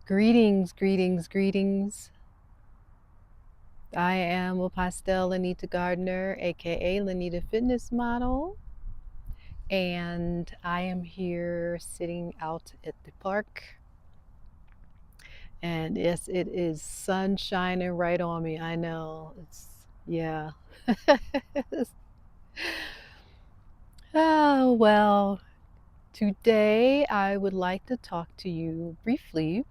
Greetings, greetings, greetings. I am a pastel Lanita Gardner, aka Lanita Fitness Model, and I am here sitting out at the park. And yes, it is sun shining right on me. I know. Yeah. Oh, well, today I would like to talk to you briefly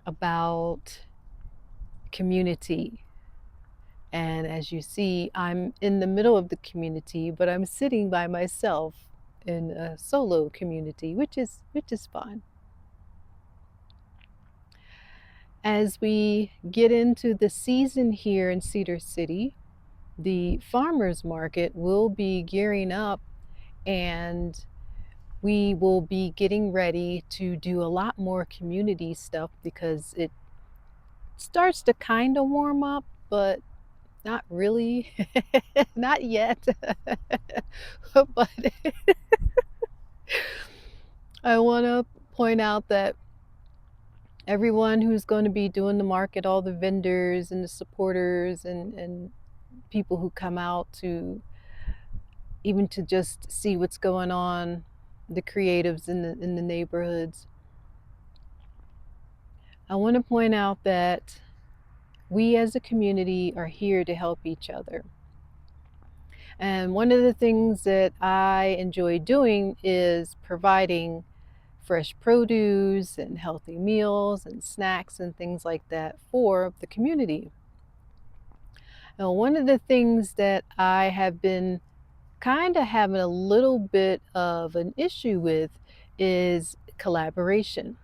about community. And as you see, I'm in the middle of the community, but I'm sitting by myself in a solo community, which is fun. As we get into the season here in Cedar City, the farmers market will be gearing up, and we will be getting ready to do a lot more community stuff because it starts to kind of warm up, but not really. Not yet. But I want to point out that everyone who's going to be doing the market, all the vendors and the supporters and people who come out to even to just see what's going on, the creatives in the neighborhoods. I want to point out that we as a community are here to help each other. And one of the things that I enjoy doing is providing fresh produce and healthy meals and snacks and things like that for the community. Now, one of the things that I have been kind of having a little bit of an issue with is collaboration.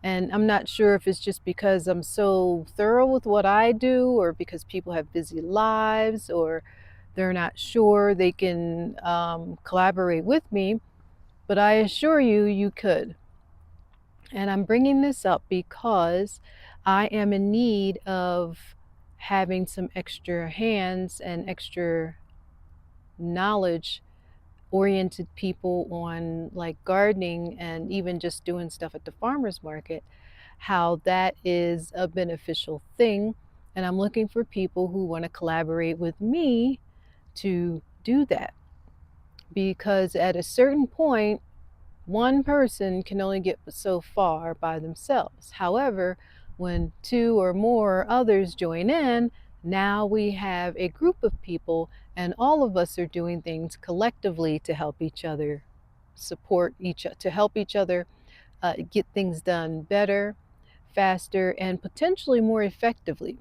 And I'm not sure if it's just because I'm so thorough with what I do, or because people have busy lives, or they're not sure they can collaborate with me. But I assure you, you could. And I'm bringing this up because I am in need of having some extra hands and extra knowledge oriented people on like gardening and even just doing stuff at the farmers market, how that is a beneficial thing. And I'm looking for people who want to collaborate with me to do that, because at a certain point one person can only get so far by themselves. However, when two or more others join in, now we have a group of people, and all of us are doing things collectively to help each other, to help each other get things done better, faster, and potentially more effectively.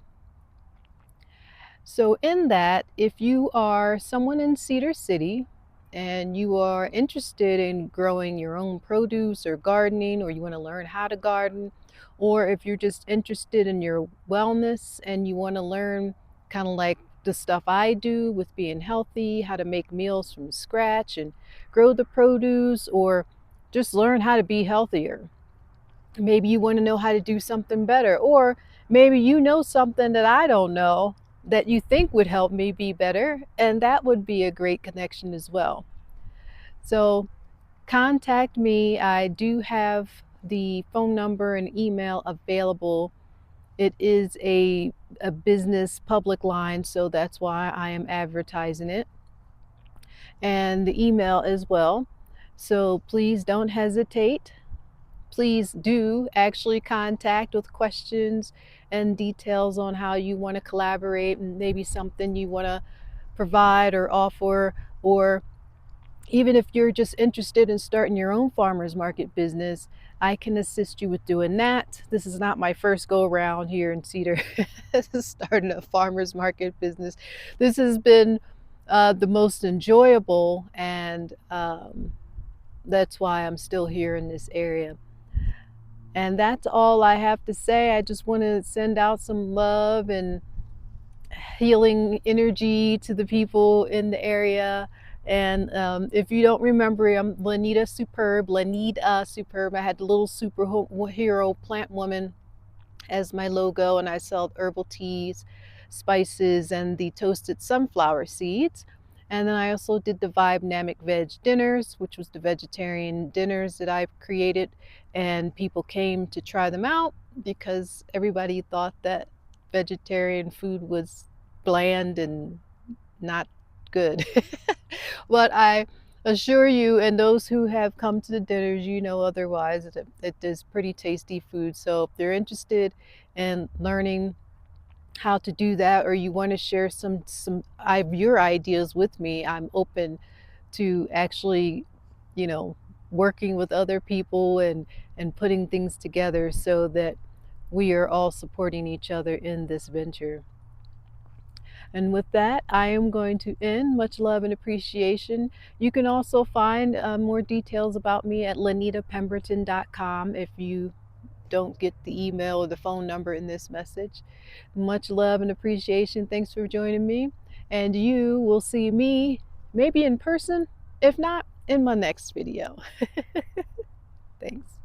So, in that, if you are someone in Cedar City and you are interested in growing your own produce or gardening, or you want to learn how to garden, or if you're just interested in your wellness and you want to learn kind of like the stuff I do with being healthy, how to make meals from scratch and grow the produce, or just learn how to be healthier. Maybe you want to know how to do something better, or maybe you know something that I don't know that you think would help me be better, and that would be a great connection as well. So contact me. I do have the phone number and email available. It is a business public line, so that's why I am advertising it, and the email as well. So please don't hesitate. Please do actually contact with questions and details on how you want to collaborate, and maybe something you want to provide or offer, or even if you're just interested in starting your own farmers market business, I can assist you with doing that. This is not my first go around here in Cedar starting a farmers market business. This has been the most enjoyable, and that's why I'm still here in this area. And that's all I have to say. I just want to send out some love and healing energy to the people in the area. And if you don't remember, I'm Lanita Superb. Lanita Superb. I had the little superhero plant woman as my logo, and I sell herbal teas, spices, and the toasted sunflower seeds. And then I also did the Vibe Veg dinners, which was the vegetarian dinners that I've created. And people came to try them out because everybody thought that vegetarian food was bland and not good. But I assure you, and those who have come to the dinners, you know otherwise, that it is pretty tasty food. So if they're interested in learning how to do that, or you want to share some your ideas with me, I'm open to actually, you know, working with other people and putting things together so that we are all supporting each other in this venture. And with that, I am going to end. Much love and appreciation. You can also find more details about me at lanitapemberton.com if you don't get the email or the phone number in this message. Much love and appreciation. Thanks for joining me. And you will see me maybe in person, if not in my next video. Thanks.